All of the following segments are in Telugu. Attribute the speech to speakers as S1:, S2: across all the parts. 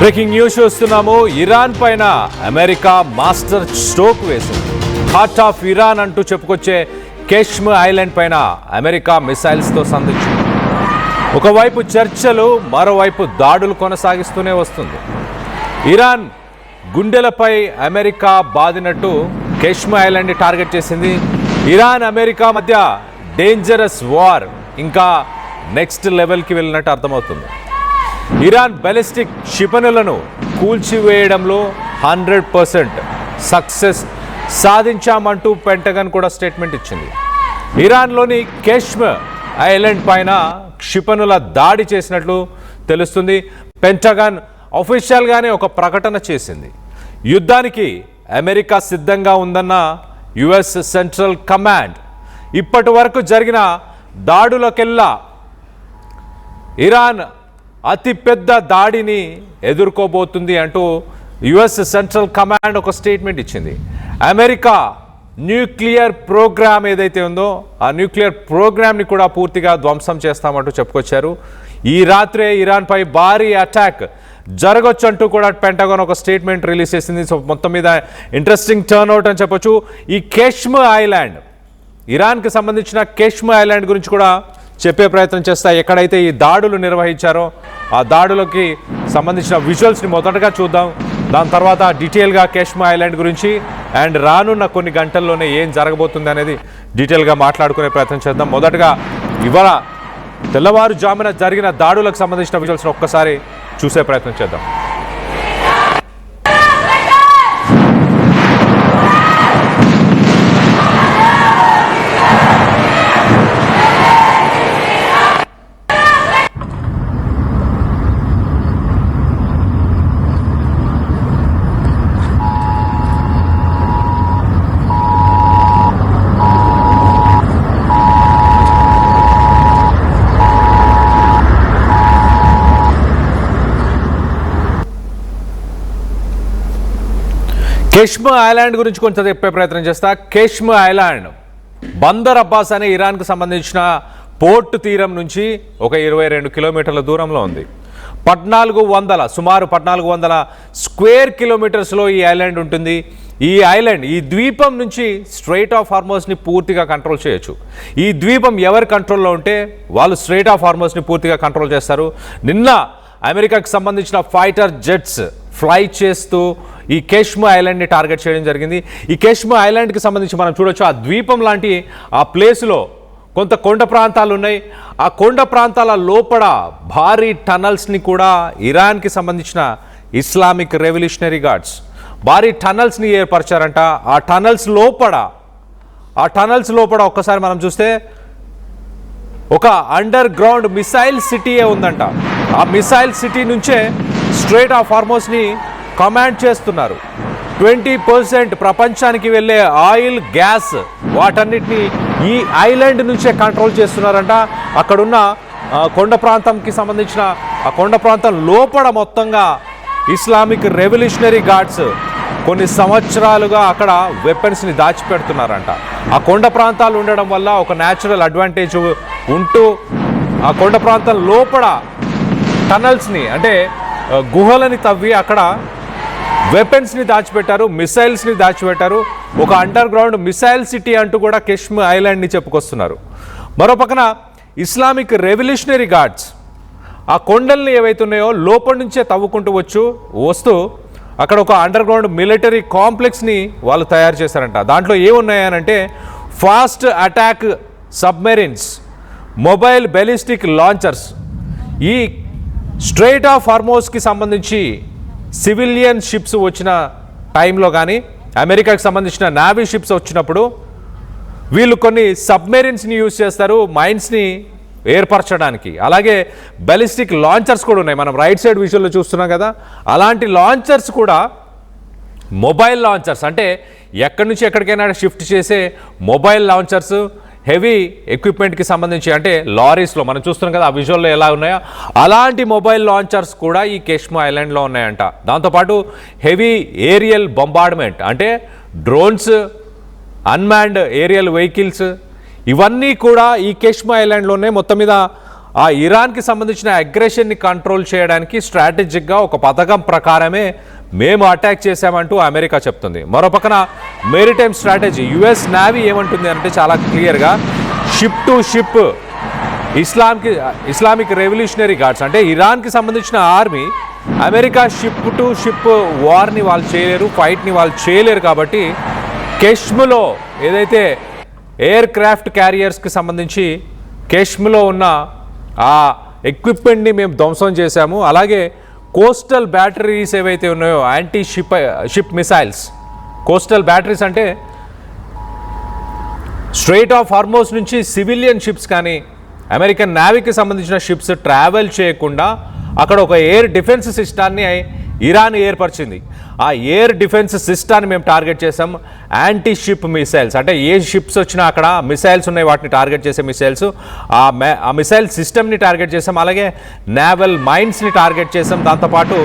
S1: బ్రేకింగ్ న్యూస్ చూస్తున్నాము. ఇరాన్ పైన అమెరికా మాస్టర్ స్ట్రోక్ వేసింది. హార్ట్ ఆఫ్ ఇరాన్ అంటూ చెప్పుకొచ్చే కేష్మ్ ఐలాండ్ పైన అమెరికా మిసైల్స్తో సంధించింది. ఒకవైపు చర్చలు, మరోవైపు దాడులు కొనసాగిస్తూనే వస్తుంది. ఇరాన్ గుండెలపై అమెరికా బాదినట్టు కేష్మ్ ఐలాండ్ని టార్గెట్ చేసింది. ఇరాన్ అమెరికా మధ్య డేంజరస్ వార్ ఇంకా నెక్స్ట్ లెవెల్కి వెళ్ళినట్టు అర్థమవుతుంది. ఇరాన్ బాలిస్టిక్ క్షిపణులను కూల్చివేయడంలో 100% సక్సెస్ సాధించామంటూ పెంటగన్ కూడా స్టేట్మెంట్ ఇచ్చింది. ఇరాన్లోని కేష్మ్ ఐలాండ్ పైన క్షిపణుల దాడి చేసినట్లు తెలుస్తుంది. పెంటగన్ అఫీషియల్గానే ఒక ప్రకటన చేసింది. యుద్ధానికి అమెరికా సిద్ధంగా ఉందన్న యుఎస్ సెంట్రల్ కమాండ్ ఇప్పటి వరకు జరిగిన దాడులకెల్లా ఇరాన్ అతిపెద్ద దాడిని ఎదుర్కోబోతుంది అంటూ యుఎస్ సెంట్రల్ కమాండ్ ఒక స్టేట్మెంట్ ఇచ్చింది. అమెరికా న్యూక్లియర్ ప్రోగ్రామ్ ఏదైతే ఉందో ఆ న్యూక్లియర్ ప్రోగ్రామ్ని కూడా పూర్తిగా ధ్వంసం చేస్తామంటూ చెప్పుకొచ్చారు. ఈ రాత్రే ఇరాన్పై భారీ అటాక్ జరగొచ్చు అంటూ కూడా పెంటగాన్ ఒక స్టేట్మెంట్ రిలీజ్ చేసింది. సో మొత్తం మీద ఇంట్రెస్టింగ్ టర్న్ అవుట్ అని చెప్పొచ్చు. ఈ కేష్మ్ ఐలాండ్, ఇరాన్కి సంబంధించిన కేష్మ్ ఐలాండ్ గురించి కూడా చెప్పే ప్రయత్నం చేస్తా. ఎక్కడైతే ఈ దాడులు నిర్వహించారో ఆ దాడులకి సంబంధించిన విజువల్స్ని మొదటగా చూద్దాం. దాని తర్వాత డీటెయిల్గా కేష్మ్ ఐలాండ్ గురించి అండ్ రానున్న కొన్ని గంటల్లోనే ఏం జరగబోతుంది అనేది డీటెయిల్గా మాట్లాడుకునే ప్రయత్నం చేద్దాం. మొదటగా ఇవాళ తెల్లవారుజామున జరిగిన దాడులకు సంబంధించిన విజువల్స్ని ఒక్కసారి చూసే ప్రయత్నం చేద్దాం. కేష్మ్ ఐలాండ్ గురించి కొంచెం చెప్పే ప్రయత్నం చేస్తా. కేష్మ్ ఐలాండ్ బందర్ అబ్బాస్ అనే ఇరాన్కు సంబంధించిన పోర్ట్ తీరం నుంచి ఒక 22 కిలోమీటర్ల దూరంలో ఉంది. సుమారు 1400 స్క్వేర్ కిలోమీటర్స్లో ఈ ఐలాండ్ ఉంటుంది. ఈ ఐలాండ్, ఈ ద్వీపం నుంచి స్ట్రెయిట్ ఆఫ్ హార్మోస్ని పూర్తిగా కంట్రోల్ చేయొచ్చు. ఈ ద్వీపం ఎవరి కంట్రోల్లో ఉంటే వాళ్ళు స్ట్రెయిట్ ఆఫ్ హార్మోస్ని పూర్తిగా కంట్రోల్ చేస్తారు. నిన్న అమెరికాకు సంబంధించిన ఫైటర్ జెట్స్ ఫ్లై చేస్తూ ఈ కేష్మ్ ఐలాండ్ని టార్గెట్ చేయడం జరిగింది. ఈ కేష్మ్ ఐలాండ్కి సంబంధించి మనం చూడొచ్చు, ఆ ద్వీపం లాంటి ఆ ప్లేస్లో కొంత కొండ ప్రాంతాలు ఉన్నాయి. ఆ కొండ ప్రాంతాల లోపల భారీ టనల్స్ని కూడా ఇరాన్కి సంబంధించిన ఇస్లామిక్ రెవల్యూషనరీ గార్డ్స్ భారీ టనల్స్ని ఏర్పరిచారంట. ఆ టనల్స్ లోపల ఒక్కసారి మనం చూస్తే ఒక అండర్ గ్రౌండ్ మిసైల్ సిటీయే ఉందంట. ఆ మిసైల్ సిటీ నుంచే స్ట్రెయిట్ ఆఫ్ హార్మోస్ని కమాండ్ చేస్తున్నారు. 20% ప్రపంచానికి వెళ్ళే ఆయిల్, గ్యాస్ వాటన్నిటిని ఈ ఐలాండ్ నుంచే కంట్రోల్ చేస్తున్నారంట. అక్కడున్న కొండ ప్రాంతంకి సంబంధించిన ఆ కొండ ప్రాంతం లోపల మొత్తంగా ఇస్లామిక్ రెవల్యూషనరీ గార్డ్స్ కొన్ని సంవత్సరాలుగా అక్కడ వెపన్స్ని దాచిపెడుతున్నారంట. ఆ కొండ ప్రాంతాలు ఉండడం వల్ల ఒక న్యాచురల్ అడ్వాంటేజ్ ఉంటూ ఆ కొండ ప్రాంతం లోపల టనల్స్ని, అంటే గుహలని తవ్వి అక్కడ వెపన్స్ని దాచిపెట్టారు, మిసైల్స్ని దాచిపెట్టారు. ఒక అండర్ గ్రౌండ్ మిసైల్ సిటీ అంటూ కూడా కేష్మ్ ఐలాండ్ని చెప్పుకొస్తున్నారు. మరోపక్కన ఇస్లామిక్ రెవల్యూషనరీ గార్డ్స్ ఆ కొండల్ని ఏవైతే ఉన్నాయో లోపల నుంచే తవ్వుకుంటూ వస్తూ అక్కడ ఒక అండర్ గ్రౌండ్ మిలిటరీ కాంప్లెక్స్ని వాళ్ళు తయారు చేశారంట. దాంట్లో ఏమున్నాయనంటే fast attack submarines, mobile ballistic launchers. ఈ స్ట్రెయిట్ ఆఫ్ హార్మోస్కి సంబంధించి సివిలియన్ షిప్స్ వచ్చిన టైంలో కానీ అమెరికాకి సంబంధించిన నావీ షిప్స్ వచ్చినప్పుడు వీళ్ళు కొన్ని సబ్మెరీన్స్ని యూజ్ చేస్తారు మైన్స్ని ఏర్పరచడానికి. అలాగే బాలిస్టిక్ లాంచర్స్ కూడా ఉన్నాయి. మనం రైట్ సైడ్ విజువల్లో చూస్తున్నాం కదా, అలాంటి లాంచర్స్ కూడా మొబైల్ లాంచర్స్, అంటే ఎక్కడి నుంచి ఎక్కడికైనా షిఫ్ట్ చేసే మొబైల్ లాంచర్స్, హెవీ ఎక్విప్మెంట్కి సంబంధించి, అంటే లారీస్లో మనం చూస్తున్నాం కదా ఆ విజువల్లో ఎలా ఉన్నాయో అలాంటి మొబైల్ లాంచర్స్ కూడా ఈ కేష్మ్ ఐలాండ్లో ఉన్నాయంట. దాంతోపాటు హెవీ ఏరియల్ బొంబార్డ్మెంట్, అంటే డ్రోన్స్, అన్మాన్డ్ ఏరియల్ వెహికల్స్, ఇవన్నీ కూడా ఈ కేష్మ్ ఐలాండ్లోనే మొత్తం మీద ఆ ఇరాన్కి సంబంధించిన అగ్రెషన్ని కంట్రోల్ చేయడానికి స్ట్రాటజిక్గా ఒక పథకం ప్రకారమే మేము అటాక్ చేశామంటూ అమెరికా చెప్తుంది. మరో పక్కన మెరిటైమ్ స్ట్రాటజీ యుఎస్ నేవీ ఏమంటుంది అంటే చాలా క్లియర్గా ship to ship Islamic Revolutionary Guards అంటే ఇరాన్కి సంబంధించిన army America ship to ship వార్ని వాళ్ళు చేయలేరు, ఫైట్ని వాళ్ళు చేయలేరు. కాబట్టి కెష్మ్లో ఏదైతే ఎయిర్ క్రాఫ్ట్ క్యారియర్స్కి సంబంధించి కెష్మ్లో ఉన్న ఆ ఎక్విప్మెంట్ని మేము ధ్వంసం చేశాము. అలాగే కోస్టల్ బ్యాటరీస్ ఏవైతే ఉన్నాయో anti ship missiles, coastal batteries అంటే స్ట్రెయిట్ ఆఫ్ హార్మోస్ నుంచి సివిలియన్ షిప్స్ కానీ అమెరికన్ నేవీకి సంబంధించిన షిప్స్ ట్రావెల్ చేయకుండా అక్కడ ఒక ఎయిర్ డిఫెన్స్ సిస్టాన్ని ఇరాన్ ఏర్పరిచింది. ఆ ఎయిర్ డిఫెన్స్ సిస్టాన్ని మేము టార్గెట్ చేసాం. యాంటీ షిప్ మిసైల్స్ అంటే ఏ షిప్స్ వచ్చినా అక్కడ మిసైల్స్ ఉన్నాయి, వాటిని టార్గెట్ చేసే మిసైల్స్, ఆ మిసైల్ సిస్టమ్ని టార్గెట్ చేసాం. అలాగే నేవల్ మైన్స్ని టార్గెట్ చేసాం. దాంతోపాటు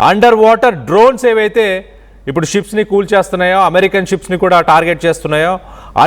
S1: అండర్ వాటర్ డ్రోన్స్ ఏవైతే ఇప్పుడు షిప్స్ని కూల్ చేస్తున్నాయో, అమెరికన్ షిప్స్ని కూడా టార్గెట్ చేస్తున్నాయో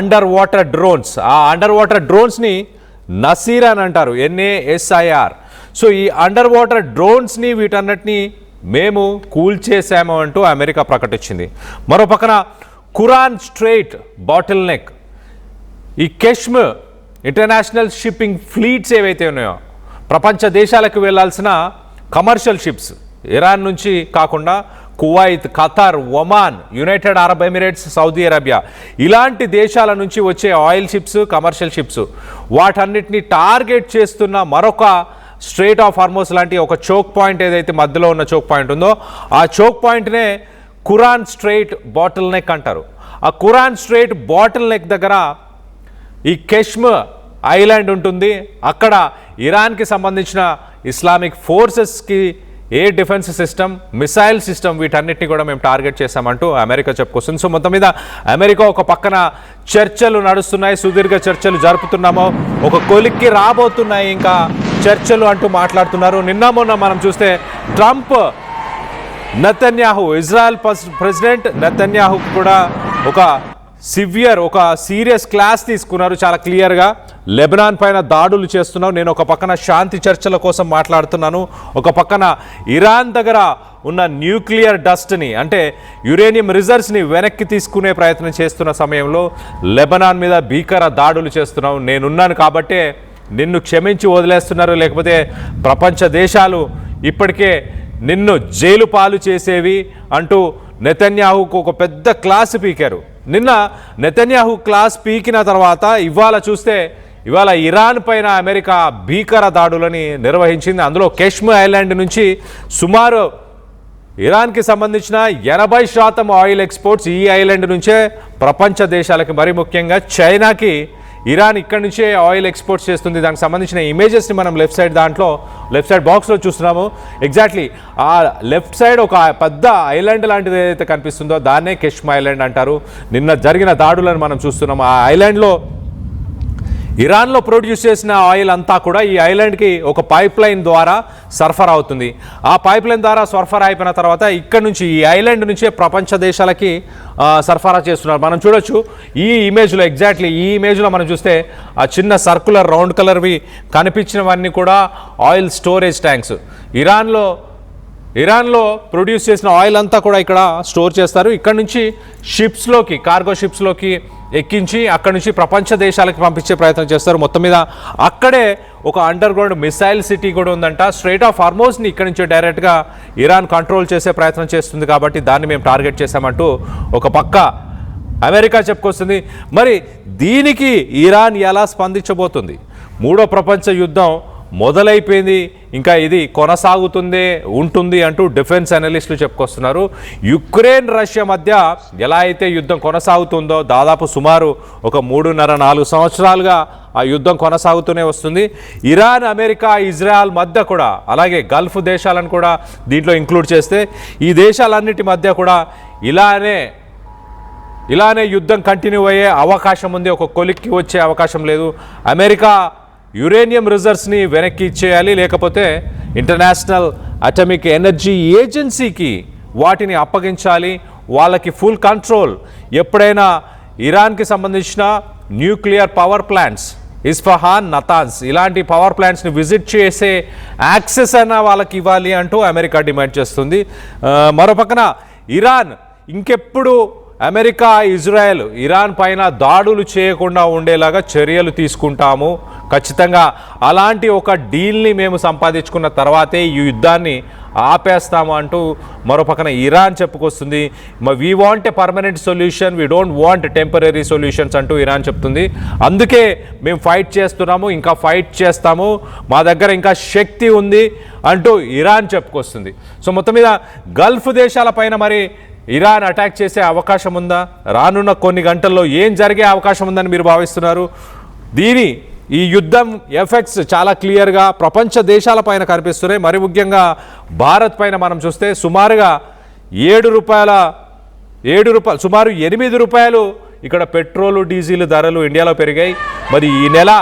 S1: అండర్ వాటర్ డ్రోన్స్, ఆ అండర్ వాటర్ డ్రోన్స్ని నసీర్ అని అంటారు, NASIR. సో ఈ అండర్ వాటర్ డ్రోన్స్ని వీటన్నిటిని మేము కూల్ చేశాము అంటూ అమెరికా ప్రకటించింది. మరో పక్కన ఖురాన్ స్ట్రెయిట్ బాటిల్ నెక్, ఈ కెష్మ్ ఇంటర్నేషనల్ షిప్పింగ్ ఫ్లీట్స్ ఏవైతే ఉన్నాయో ప్రపంచ దేశాలకు వెళ్లాల్సిన కమర్షియల్ షిప్స్ ఇరాన్ నుంచి కాకుండా Kuwait, Qatar, Oman, United Arab Emirates, Saudi Arabia ఇలాంటి దేశాల నుంచి వచ్చే ఆయిల్ షిప్స్, కమర్షియల్ షిప్స్ వాటన్నిటిని టార్గెట్ చేస్తున్న మరొక స్ట్రెయిట్ ఆఫ్ హార్మోస్ లాంటి ఒక చోక్ పాయింట్ ఏదైతే మధ్యలో ఉన్న చోక్ పాయింట్ ఉందో ఆ చోక్ పాయింట్నే ఖురాన్ స్ట్రెయిట్ బాటిల్ నెక్ అంటారు. ఆ ఖురాన్ స్ట్రెయిట్ బాటిల్ నెక్ దగ్గర ఈ కెష్మ్ ఐలాండ్ ఉంటుంది. అక్కడ ఇరాన్కి సంబంధించిన ఇస్లామిక్ ఫోర్సెస్కి air defence system, missile system వీటన్నిటిని కూడా మేము టార్గెట్ చేశామంటూ అమెరికా చెప్పుకొస్తుంది. సో మొత్తం మీద అమెరికా ఒక పక్కన చర్చలు నడుస్తున్నాయి, సుదీర్ఘ చర్చలు జరుపుతున్నాము, ఒక కొలిక్కి రాబోతున్నాయి ఇంకా చర్చలు అంటూ మాట్లాడుతున్నారు. నిన్న మొన్న మనం చూస్తే ట్రంప్ నెతన్యాహు, ఇజ్రాయెల్ ప్రెసిడెంట్ నెతన్యాహుకు కూడా ఒక సీరియస్ క్లాస్ తీసుకున్నారు. చాలా క్లియర్గా లెబనాన్ పైన దాడులు చేస్తున్నావు, నేను ఒక పక్కన శాంతి చర్చల కోసం మాట్లాడుతున్నాను, ఒక పక్కన ఇరాన్ దగ్గర ఉన్న న్యూక్లియర్ డస్ట్ని అంటే యురేనియం రిజర్వ్స్ని వెనక్కి తీసుకునే ప్రయత్నం చేస్తున్న సమయంలో లెబనాన్ మీద భీకర దాడులు చేస్తున్నావు, నేనున్నాను కాబట్టే నిన్ను క్షమించి వదిలేస్తున్నారు, లేకపోతే ప్రపంచ దేశాలు ఇప్పటికే నిన్ను జైలు పాలు చేసేవి అంటూ నెతన్యాహుకు ఒక పెద్ద క్లాస్ పీకారు. నిన్న నెతన్యాహు క్లాస్ పీకిన తర్వాత ఇవాళ ఇరాన్ పైన అమెరికా భీకర దాడులని నిర్వహించింది. అందులో కెష్మ్ ఐలాండ్ నుంచి సుమారు ఇరాన్కి సంబంధించిన 80% ఆయిల్ ఎక్స్పోర్ట్స్ ఈ ఐలాండ్ నుంచే ప్రపంచ దేశాలకి, మరి ముఖ్యంగా చైనాకి ఇరాన్ ఇక్కడి నుంచే ఆయిల్ ఎక్స్పోర్ట్స్ చేస్తుంది. దానికి సంబంధించిన ఇమేజెస్ని మనం లెఫ్ట్ సైడ్ బాక్స్లో చూస్తున్నాము. ఎగ్జాక్ట్లీ ఆ లెఫ్ట్ సైడ్ ఒక పెద్ద ఐలాండ్ లాంటిది ఏదైతే కనిపిస్తుందో దాన్నే కెష్మ్ ఐలాండ్ అంటారు. నిన్న జరిగిన దాడులను మనం చూస్తున్నాము. ఆ ఐలాండ్లో ఇరాన్లో ప్రొడ్యూస్ చేసిన ఆయిల్ అంతా కూడా ఈ ఐలాండ్కి ఒక పైప్ లైన్ ద్వారా సరఫరా అవుతుంది. ఆ పైప్ లైన్ ద్వారా సరఫరా అయిపోయిన తర్వాత ఇక్కడ నుంచి ఈ ఐలాండ్ నుంచే ప్రపంచ దేశాలకి సరఫరా చేస్తున్నారు. మనం చూడొచ్చు ఈ ఇమేజ్లో, ఎగ్జాక్ట్లీ ఈ ఇమేజ్లో మనం చూస్తే ఆ చిన్న సర్కులర్ రౌండ్ కలర్వి కనిపించినవన్నీ కూడా ఆయిల్ స్టోరేజ్ ట్యాంక్స్. ఇరాన్లో ప్రొడ్యూస్ చేసిన ఆయిల్ అంతా కూడా ఇక్కడ స్టోర్ చేస్తారు. ఇక్కడ నుంచి షిప్స్లోకి, కార్గో షిప్స్లోకి ఎక్కించి అక్కడ నుంచి ప్రపంచ దేశాలకు పంపించే ప్రయత్నం చేస్తారు. మొత్తం మీద అక్కడే ఒక అండర్ గ్రౌండ్ మిసైల్ సిటీ కూడా ఉందంట. స్ట్రెయిట్ ఆఫ్ హార్మోస్ని ఇక్కడ నుంచి డైరెక్ట్గా ఇరాన్ కంట్రోల్ చేసే ప్రయత్నం చేస్తుంది కాబట్టి దాన్ని మేము టార్గెట్ చేశామంటూ ఒక పక్క అమెరికా చెప్పుకొస్తుంది. మరి దీనికి ఇరాన్ ఎలా స్పందించబోతుంది? మూడో ప్రపంచ యుద్ధం మొదలైపోయింది, ఇంకా ఇది కొనసాగుతుందే ఉంటుంది అంటూ డిఫెన్స్ అనలిస్టులు చెప్పుకొస్తున్నారు. యుక్రెయిన్ రష్యా మధ్య ఎలా అయితే యుద్ధం కొనసాగుతుందో దాదాపు సుమారు ఒక 3.5-4 సంవత్సరాలుగా ఆ యుద్ధం కొనసాగుతూనే వస్తుంది. ఇరాన్, అమెరికా, ఇజ్రాయెల్ మధ్య కూడా, అలాగే గల్ఫ్ దేశాలను కూడా దీంట్లో ఇంక్లూడ్ చేస్తే ఈ దేశాలన్నిటి మధ్య కూడా ఇలానే యుద్ధం కంటిన్యూ అయ్యే అవకాశం ఉంది. ఒక కొలిక్కి వచ్చే అవకాశం లేదు. అమెరికా యురేనియం రిజర్వ్స్ని వెనక్కి ఇచ్చేయాలి, లేకపోతే ఇంటర్నేషనల్ అటామిక్ ఎనర్జీ ఏజెన్సీకి వాటిని అప్పగించాలి. వాళ్ళకి ఫుల్ కంట్రోల్. ఎప్పుడైనా ఇరాన్కి సంబంధించిన nuclear power plants Isfahan, Natanz ఇలాంటి పవర్ ప్లాంట్స్ని విజిట్ చేసే యాక్సెస్ అయినా వాళ్ళకి ఇవ్వాలి అంటూ అమెరికా డిమాండ్ చేస్తుంది. మరోపక్కన ఇరాన్ ఇంకెప్పుడు అమెరికా, ఇజ్రాయెల్ ఇరాన్ పైన దాడులు చేయకుండా ఉండేలాగా చర్యలు తీసుకుంటాము, ఖచ్చితంగా అలాంటి ఒక డీల్ని మేము సంపాదించుకున్న తర్వాతే ఈ యుద్ధాన్ని ఆపేస్తాము అంటూ మరోపక్కన ఇరాన్ చెప్పుకొస్తుంది. We want a permanent solution, we don't want temporary solutions అంటూ ఇరాన్ చెప్తుంది. అందుకే మేము ఫైట్ చేస్తున్నాము, ఇంకా ఫైట్ చేస్తాము, మా దగ్గర ఇంకా శక్తి ఉంది అంటూ ఇరాన్ చెప్పుకొస్తుంది. సో మొత్తం మీద గల్ఫ్ దేశాలపైన మరి ఇరాన్ అటాక్ చేసే అవకాశం ఉందా? రానున్న కొన్ని గంటల్లో ఏం జరిగే అవకాశం ఉందని మీరు భావిస్తున్నారు? ఈ యుద్ధం ఎఫెక్ట్స్ చాలా క్లియర్గా ప్రపంచ దేశాలపైన కనిపిస్తున్నాయి. మరి ముఖ్యంగా భారత్ పైన మనం చూస్తే సుమారుగా సుమారు 8 రూపాయలు ఇక్కడ పెట్రోలు, డీజిల్ ధరలు ఇండియాలో పెరిగాయి. మరి ఈ నెల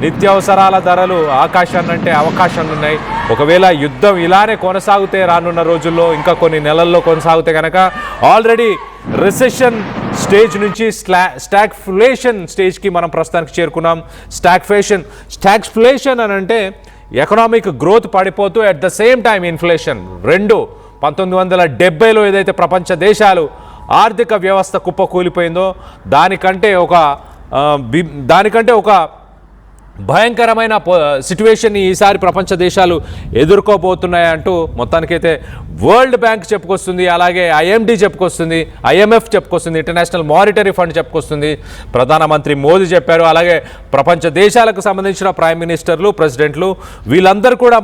S1: నిత్యావసరాల ధరలు ఆకాశాన్నంటే అవకాశాలు ఉన్నాయి. ఒకవేళ యుద్ధం ఇలానే కొనసాగితే రానున్న రోజుల్లో ఇంకా కొన్ని నెలల్లో కొనసాగితే కనుక ఆల్రెడీ రిసెషన్ స్టేజ్ నుంచి స్టాగ్ఫ్లేషన్ స్టేజ్కి మనం ప్రస్తుతానికి చేరుకున్నాం. స్టాగ్ఫ్లేషన్ అని అంటే ఎకనామిక్ గ్రోత్ పడిపోతూ at the same time inflation. 1970లో ఏదైతే ప్రపంచ దేశాలు ఆర్థిక వ్యవస్థ కుప్పకూలిపోయిందో దానికంటే ఒక భయంకరమైన సిట్యువేషన్ ఈసారి ప్రపంచ దేశాలు ఎదుర్కోబోతున్నాయంటూ మొత్తానికైతే వరల్డ్ బ్యాంక్ చెప్పుకొస్తుంది, అలాగే ఐఎండి చెప్పుకొస్తుంది, IMF చెప్పుకొస్తుంది, ఇంటర్నేషనల్ మానిటరీ ఫండ్ చెప్పుకొస్తుంది, ప్రధానమంత్రి మోదీ చెప్పారు, అలాగే ప్రపంచ దేశాలకు సంబంధించిన ప్రైమ్ మినిస్టర్లు, ప్రెసిడెంట్లు వీళ్ళందరూ కూడా